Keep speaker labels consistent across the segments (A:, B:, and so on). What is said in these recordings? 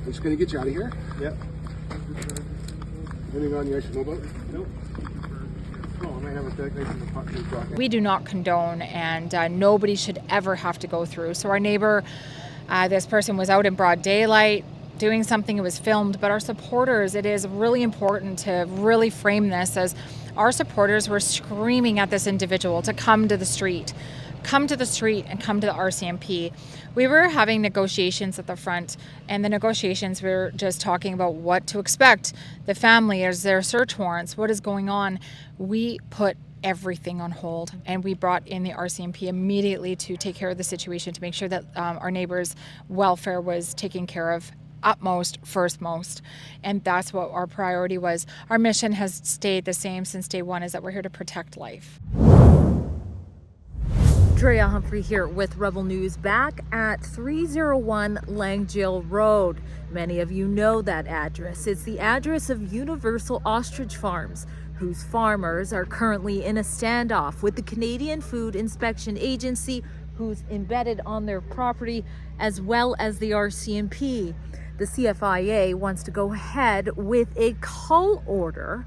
A: I'm just going to get you out of here.
B: Yep.
A: Anything on you I should know about?
B: Nope.
A: Oh, I might have a deck nice in the pocket.
C: We do not condone, and nobody should ever have to go through. So our neighbor, this person was out in broad daylight doing something. It was filmed, but our supporters, it is really important to really frame this as our supporters were screaming at this individual to come to the street and come to the RCMP. We were having negotiations at the front, and the negotiations were just talking about what to expect. The family, is there search warrants? What is going on? We put everything on hold, and we brought in the RCMP immediately to take care of the situation, to make sure that our neighbors' welfare was taken care of utmost, firstmost, and that's what our priority was. Our mission has stayed the same since day one, is that we're here to protect life.
D: Drea Humphrey here with Rebel News, back at 301 Langjail Road. Many of you know that address. It's the address of Universal Ostrich Farms, whose farmers are currently in a standoff with the Canadian Food Inspection Agency, who's embedded on their property, as well as the RCMP. The CFIA wants to go ahead with a call order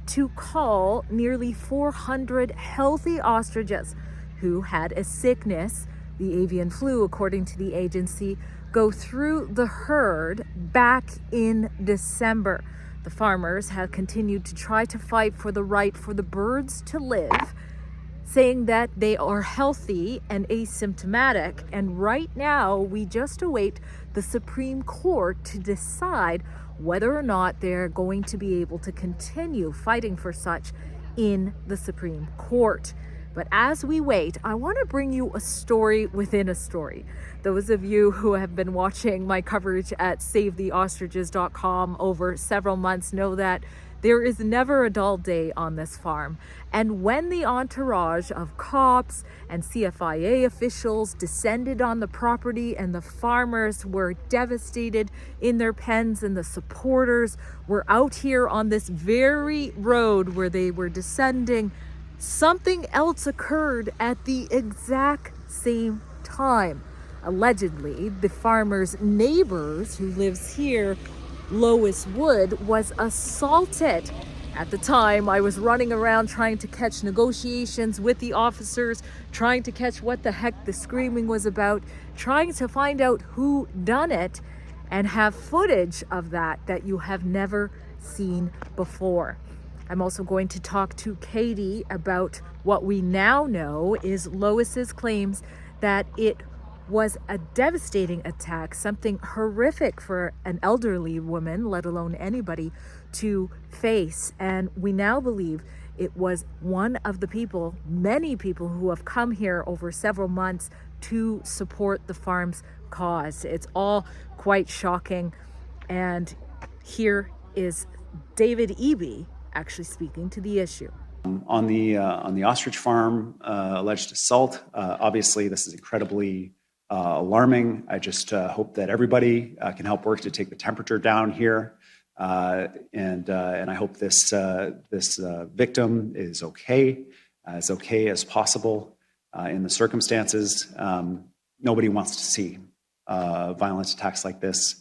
D: to call nearly 400 healthy ostriches who had a sickness, the avian flu, according to the agency, go through the herd back in December. The farmers have continued to try to fight for the right for the birds to live, saying that they are healthy and asymptomatic. And right now, we just await the Supreme Court to decide whether or not they're going to be able to continue fighting for such in the Supreme Court. But as we wait, I want to bring you a story within a story. Those of you who have been watching my coverage at SaveTheOstriches.com over several months know that there is never a dull day on this farm. And when the entourage of cops and CFIA officials descended on the property and the farmers were devastated in their pens, and the supporters were out here on this very road where they were descending, something else occurred at the exact same time. Allegedly, the farmer's neighbors, who lives here, Lois Wood, was assaulted. At the time, I was running around trying to catch negotiations with the officers, trying to catch what the heck the screaming was about, trying to find out who done it, and have footage of that you have never seen before. I'm also going to talk to Katie about what we now know is Lois's claims that it was a devastating attack, something horrific for an elderly woman, let alone anybody, to face. And we now believe it was one of the people, many people who have come here over several months to support the farm's cause. It's all quite shocking. And here is David Eby actually speaking to the issue.
B: On the ostrich farm alleged assault, obviously this is incredibly alarming. I just hope that everybody can help work to take the temperature down here, and I hope this victim is okay, as okay as possible in the circumstances. Nobody wants to see violent attacks like this,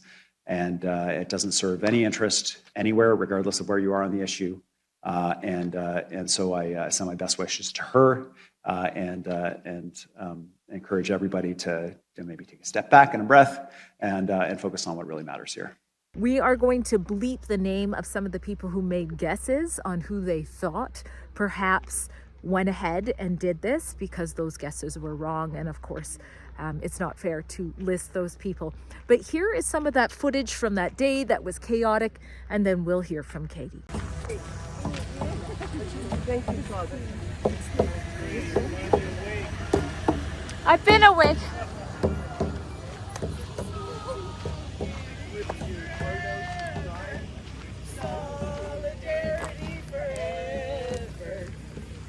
B: and it doesn't serve any interest anywhere, regardless of where you are on the issue. And so I send my best wishes to her, and encourage everybody to maybe take a step back and a breath, and focus on what really matters here.
D: We are going to bleep the name of some of the people who made guesses on who they thought perhaps went ahead and did this, because those guesses were wrong. And of course, it's not fair to list those people. But here is some of that footage from that day that was chaotic, and then we'll hear from Katie.
C: I've been awake.
E: Solidarity forever.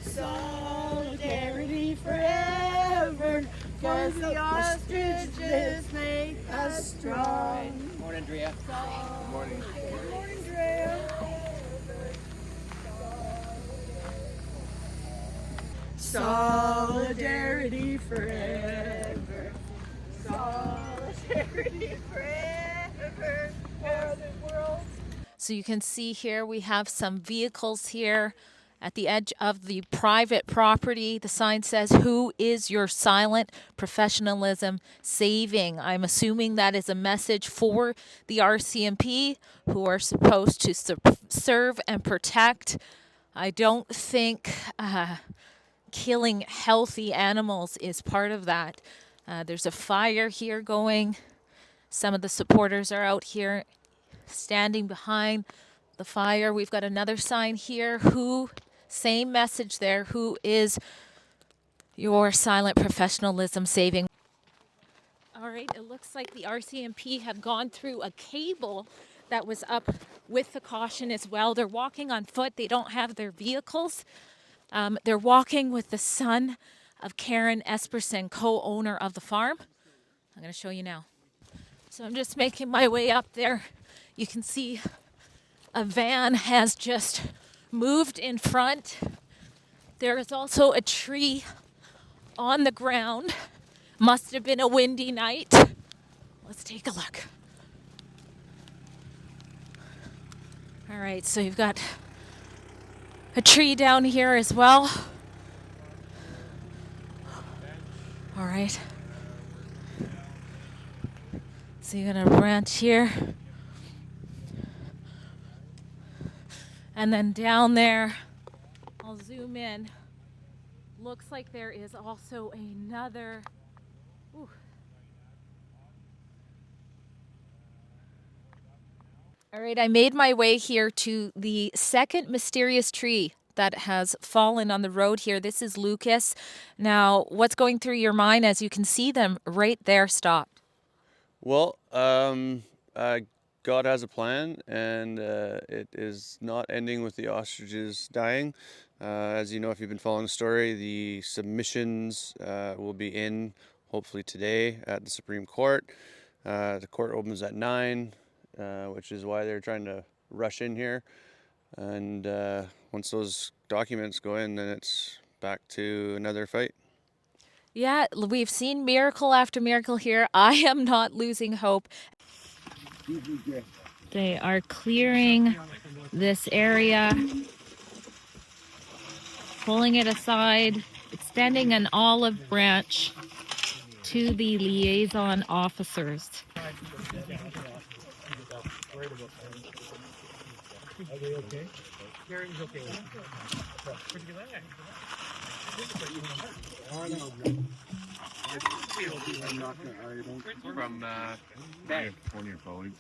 E: Solidarity forever. Cause the ostriches make us strong.
F: Morning, Drea.
E: Good morning. Good morning, Drea. Solidarity forever. Solidarity forever.
D: So you can see here we have some vehicles here at the edge of the private property. The sign says, "Who is your silent professionalism saving?" I'm assuming that is a message for the RCMP, who are supposed to serve and protect. I don't think killing healthy animals is part of that. There's a fire here going. Some of the supporters are out here standing behind the fire. We've got another sign here. Same message there. Who is your silent professionalism saving? All right, it looks like the RCMP have gone through a cable that was up with the caution as well. They're walking on foot. They don't have their vehicles. They're walking with the son of Karen Esperson, co-owner of the farm. I'm going to show you now. So I'm just making my way up there. You can see a van has just moved in front. There is also a tree on the ground. Must have been a windy night. Let's take a look. All right, so you've got a tree down here as well. All right. So you're gonna branch here. And then down there, I'll zoom in. Looks like there is also another. Ooh. All right, I made my way here to the second mysterious tree that has fallen on the road here. This is Lucas. Now, what's going through your mind as you can see them right there stopped?
F: Well, God has a plan, and it is not ending with the ostriches dying. As you know, if you've been following the story, the submissions will be in hopefully today at the Supreme Court. The court opens at 9, which is why they're trying to rush in here. And once those documents go in, then it's back to another fight.
D: Yeah, we've seen miracle after miracle here. I am not losing hope. They are clearing this area, pulling it aside, extending an olive branch to the liaison officers.
A: Are they okay? Karen's okay. Where'd you get that? Oh, no.
G: From one of your colleagues.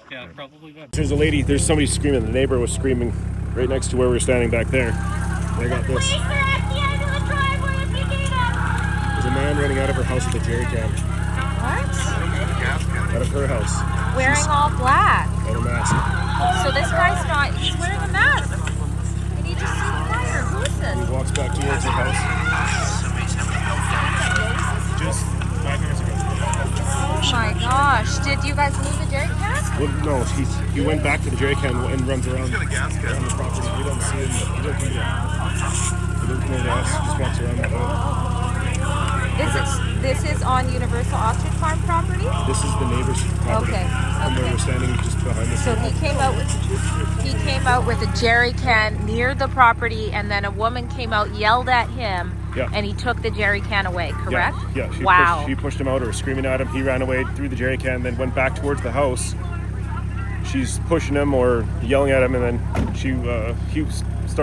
G: Yeah, probably would.
H: There's somebody screaming. The neighbor was screaming right next to where we were standing back there. I got this.
E: Police are at the end of the driveway if you need them.
H: There's a man running out of her house with a jerry can.
D: What?
H: Out of her house.
D: Wearing all black.
H: Got her mask.
D: So this guy's not, he's wearing a mask. And he just see the fire. Who is this?
H: He walks back towards her house. Just 5 minutes ago.
D: Oh my gosh. Did you guys move the jerry can?
H: Well, no, he went back to the jerry can and runs around the property. We don't see him. He doesn't come here. He doesn't come over to us. He just walks around that road.
D: This is on Universal Ostrich Farm property?
H: This is the neighbor's property.
D: Okay.
H: From where we're standing just behind this.
D: So he came out with a jerry can near the property, and then a woman came out, yelled at him, and he took the jerry can away, correct?
H: Yeah. She pushed him out or screaming at him. He ran away, threw the jerry can, then went back towards the house. She's pushing him or yelling at him, and then he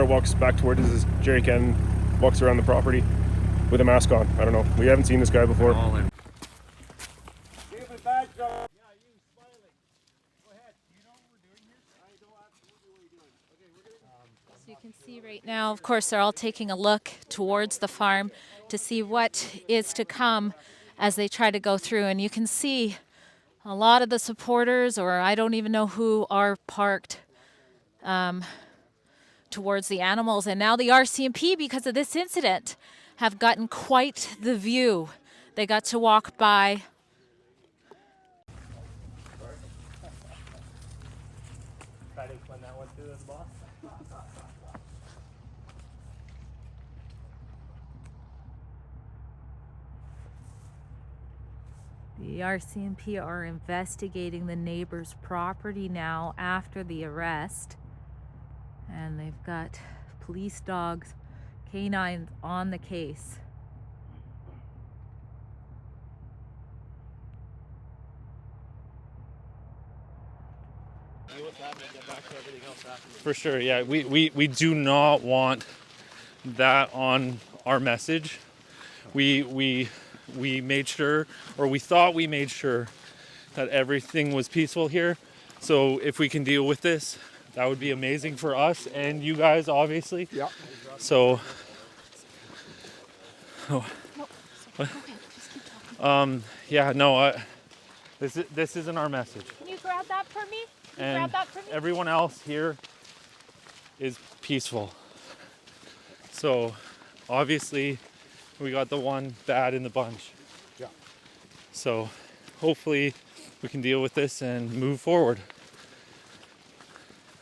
H: walks back towards his jerry can, walks around the property with a mask on. I don't know. We haven't seen this guy before.
D: So you can see right now, of course, they're all taking a look towards the farm to see what is to come as they try to go through. And you can see a lot of the supporters, or I don't even know who, are parked towards the animals. And now the RCMP, because of this incident, have gotten quite the view. They got to walk by. The RCMP are investigating the neighbor's property now after the arrest. And they've got police dogs, canines on the case.
G: For sure, yeah. We do not want that on our message. We made sure, or we thought we made sure, that everything was peaceful here. So if we can deal with this, that would be amazing for us and you guys, obviously.
A: Yeah.
G: So, yeah, no, this isn't our message.
E: Can you grab that for me?
G: And everyone else here is peaceful. So obviously we got the one bad in the bunch.
A: Yeah.
G: So hopefully we can deal with this and move forward.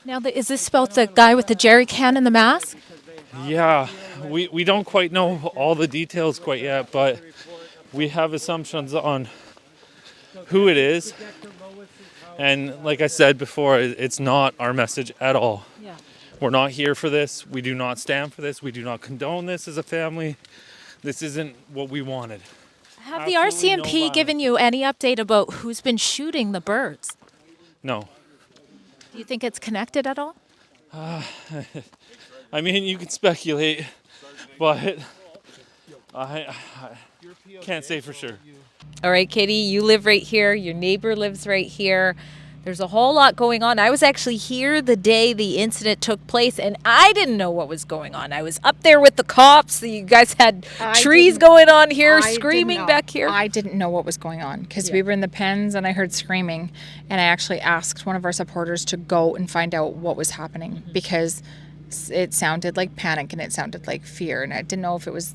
D: Now, is this about the guy with the jerry can and the mask?
G: Yeah, we don't quite know all the details quite yet, but we have assumptions on who it is. And like I said before, it's not our message at all.
D: Yeah.
G: We're not here for this. We do not stand for this. We do not condone this as a family. This isn't what we wanted.
D: Have the
G: Absolutely no
D: RCMP
G: violence.
D: given you any update about who's been shooting the birds?
G: No.
D: Do you think it's connected at all?
G: I mean, you can speculate, but I can't say for sure.
D: All right, Katie, you live right here. Your neighbor lives right here. There's a whole lot going on. I was actually here the day the incident took place, and I didn't know what was going on. I was up there with the cops. You guys had trees going on here, screaming back here.
C: I didn't know what was going on because we were in the pens and I heard screaming, and I actually asked one of our supporters to go and find out what was happening because it sounded like panic and it sounded like fear, and I didn't know if there was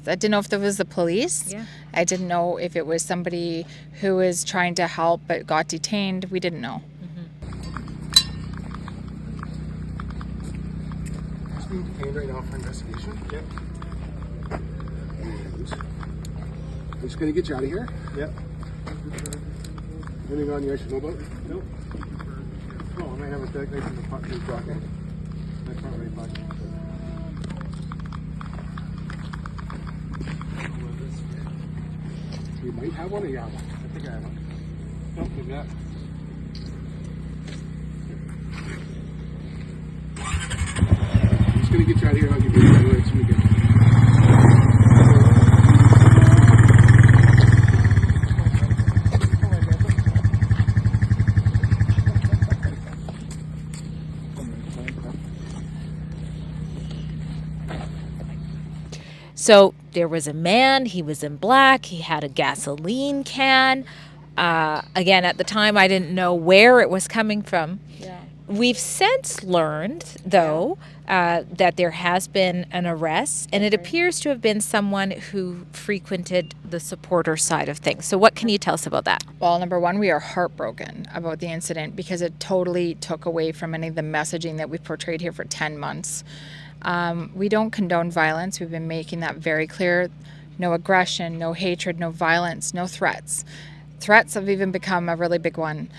C: the police.
D: Yeah.
C: I didn't know if it was somebody who was trying to help but got detained. We didn't know.
A: Being detained right now for investigation. Yep. And we're just gonna get you out of here. Yep. Anything on you I should know about? Nope. Oh, I might have a deck nice in the front of the pocket. My front right pocket. We might have one or yeah, I think I have one. Nope, maybe not. Gonna get you out of here and I'll give you a right so we get
D: So there was a man, he was in black, he had a gasoline can. Again, at the time, I didn't know where it was coming from.
C: Yeah.
D: We've since learned, though, that there has been an arrest, and it appears to have been someone who frequented the supporter side of things. So what can you tell us about that?
C: Well, number one, we are heartbroken about the incident because it totally took away from any of the messaging that we've portrayed here for 10 months. We don't condone violence. We've been making that very clear. No aggression, no hatred, no violence, no threats. Threats have even become a really big one.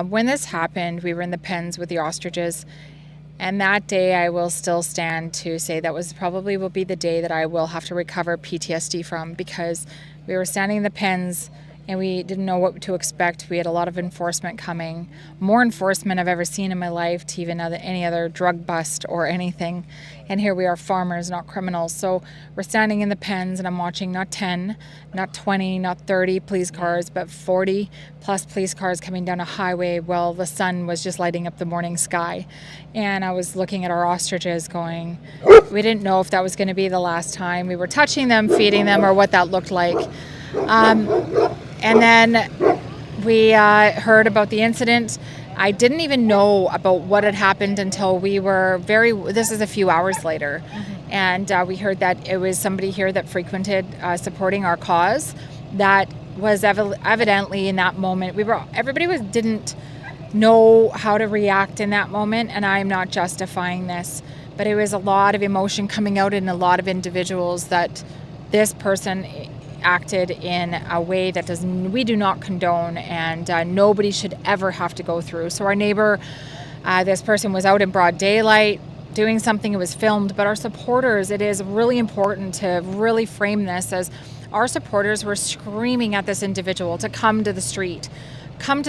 C: When this happened, we were in the pens with the ostriches, and that day I will still stand to say that will be the day that I will have to recover PTSD from, because we were standing in the pens and we didn't know what to expect. We had a lot of enforcement coming, more enforcement I've ever seen in my life to even any other drug bust or anything. And here we are, farmers, not criminals. So we're standing in the pens and I'm watching not 10, not 20, not 30 police cars, but 40 plus police cars coming down a highway while the sun was just lighting up the morning sky. And I was looking at our ostriches going, we didn't know if that was going to be the last time we were touching them, feeding them, or what that looked like. And then we heard about the incident. I didn't even know about what had happened until this is a few hours later. And we heard that it was somebody here that frequented supporting our cause that was evidently in that moment. Everybody didn't know how to react in that moment, and I'm not justifying this, but it was a lot of emotion coming out in a lot of individuals that this person acted in a way that we do not condone, and nobody should ever have to go through. So our neighbor, this person was out in broad daylight doing something. It was filmed, but our supporters, it is really important to really frame this as our supporters were screaming at this individual to come to the street and come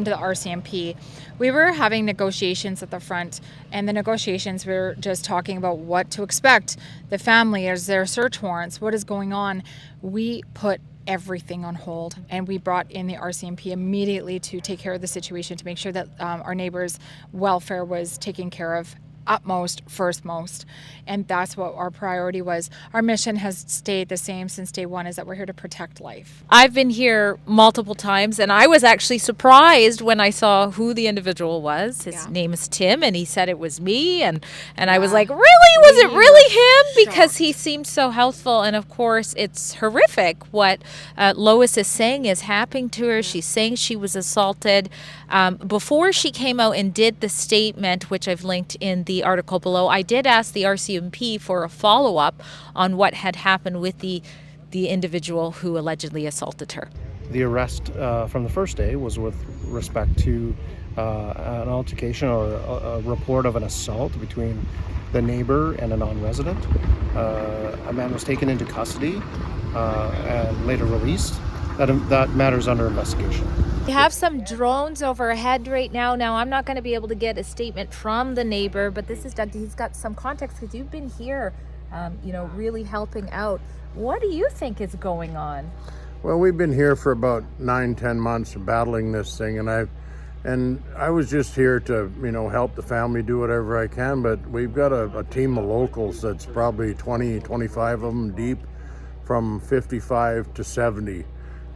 C: to the RCMP. We were having negotiations at the front, and the negotiations were just talking about what to expect. The family, is there search warrants? What is going on? We put everything on hold, and we brought in the RCMP immediately to take care of the situation, to make sure that our neighbors' welfare was taken care of utmost, firstmost, and that's what our priority was. Our mission has stayed the same since day one, is that we're here to protect life.
D: I've been here multiple times, and I was actually surprised when I saw who the individual was. His name is Tim, and he said it was me, and I was like, really? Was it really him? Because he seemed so healthful, and of course, it's horrific what Lois is saying is happening to her. She's saying she was assaulted. Before she came out and did the statement, which I've linked in the article below, I did ask the RCMP for a follow-up on what had happened with the individual who allegedly assaulted her.
I: The arrest from the first day was with respect to an altercation or a report of an assault between the neighbor and a non-resident. A man was taken into custody and later released. That matter's under investigation.
D: We have some drones overhead right now. Now, I'm not going to be able to get a statement from the neighbor, but this is Doug. He's got some context because you've been here, really helping out. What do you think is going on?
J: Well, we've been here for about 9-10 months battling this thing, and I was just here to, help the family do whatever I can, but we've got a team of locals that's probably 20-25 of them deep, from 55 to 70.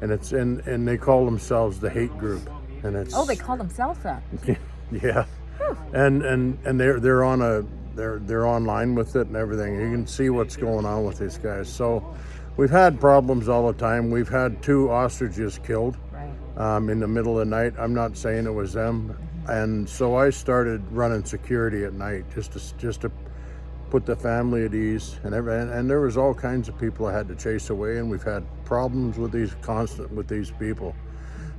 J: And they call themselves the hate group, and it's
D: they call themselves that.
J: yeah, and they're online with it and everything. You can see what's going on with these guys. So we've had problems all the time. We've had 2 ostriches killed in the middle of the night. I'm not saying it was them, and so I started running security at night just to put the family at ease, and there was all kinds of people I had to chase away, and we've had problems with these people.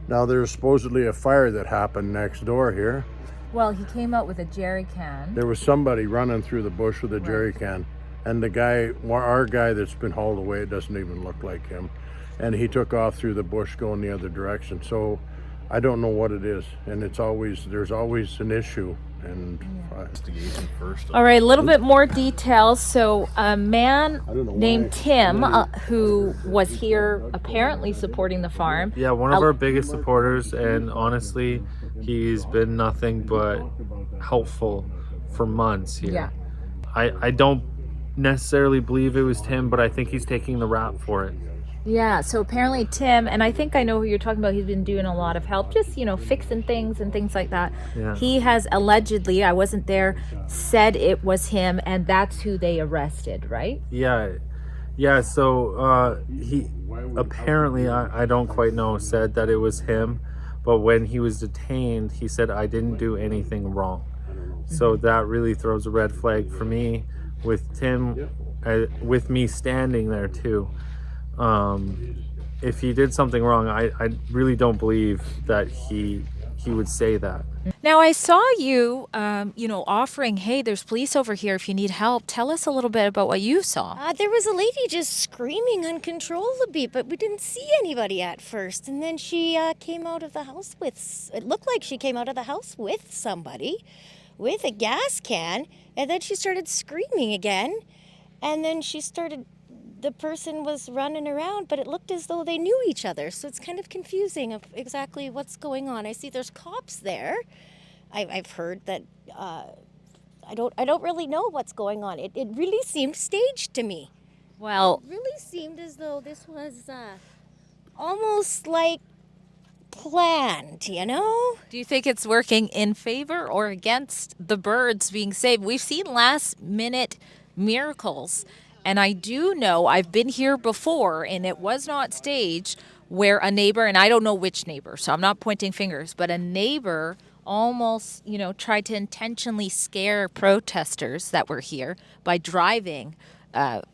J: Now, there's supposedly a fire that happened next door here.
D: Well, he came out with a jerry can.
J: There was somebody running through the bush with a jerry can, and our guy that's been hauled away, it doesn't even look like him, and he took off through the bush going the other direction. So I don't know what it is, and there's always an issue. And investigation first.
D: All right, a little bit more details. So a man named Tim, who was here apparently supporting the farm.
K: Yeah, one of our biggest supporters, and honestly, he's been nothing but helpful for months here.
D: Yeah.
K: I don't necessarily believe it was Tim, but I think he's taking the rap for it.
D: Yeah, so apparently Tim, and I think I know who you're talking about, he's been doing a lot of help, just, fixing things and things like that.
K: Yeah.
D: He has allegedly, I wasn't there, said it was him, and that's who they arrested, right?
K: Yeah, so he apparently, I don't quite know, said that it was him, but when he was detained, he said, I didn't do anything wrong. So that really throws a red flag for me with Tim, with me standing there too. If he did something wrong, I really don't believe that he would say that.
D: Now, I saw you, offering, hey, there's police over here if you need help. Tell us a little bit about what you saw.
E: There was a lady just screaming uncontrollably, but we didn't see anybody at first. And then she came out of the house it looked like she came out of the house with somebody, with a gas can. And then she started screaming again. And then the person was running around, but it looked as though they knew each other. So it's kind of confusing of exactly what's going on. I see there's cops there. I've heard that, I don't really know what's going on. It really seemed staged to me.
D: Well,
E: It really seemed as though this was almost like planned,
D: do you think it's working in favor or against the birds being saved? We've seen last minute miracles. And I do know, I've been here before, and it was not staged, where a neighbor, and I don't know which neighbor, so I'm not pointing fingers, but a neighbor almost, tried to intentionally scare protesters that were here by driving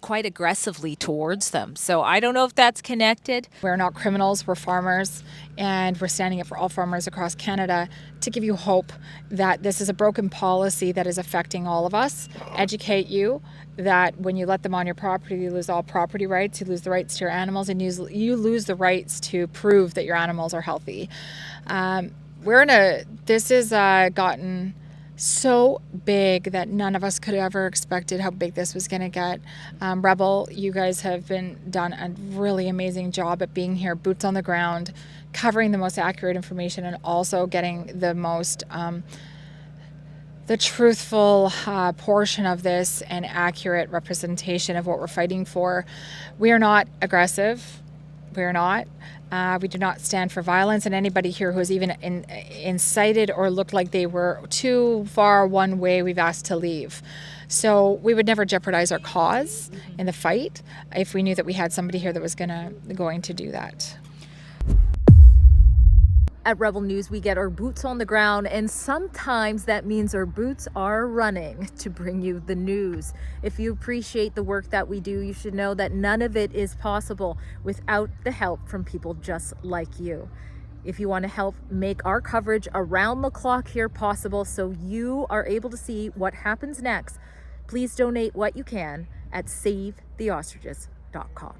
D: quite aggressively towards them. So I don't know if that's connected.
C: We're not criminals, we're farmers, and we're standing up for all farmers across Canada to give you hope that this is a broken policy that is affecting all of us. Educate you that when you let them on your property, you lose all property rights, you lose the rights to your animals, and you lose the rights to prove that your animals are healthy. This has gotten so big that none of us could have ever expected how big this was going to get. Rebel, you guys have done a really amazing job at being here, boots on the ground, covering the most accurate information, and also getting the most the truthful portion of this and accurate representation of what we're fighting for. We are not aggressive. We are not. We do not stand for violence, and anybody here who has even incited or looked like they were too far one way, we've asked to leave. So we would never jeopardize our cause in the fight if we knew that we had somebody here that was going to do that.
D: At Rebel News, we get our boots on the ground, and sometimes that means our boots are running to bring you the news. If you appreciate the work that we do, you should know that none of it is possible without the help from people just like you. If you want to help make our coverage around the clock here possible so you are able to see what happens next, please donate what you can at SaveTheOstriches.com.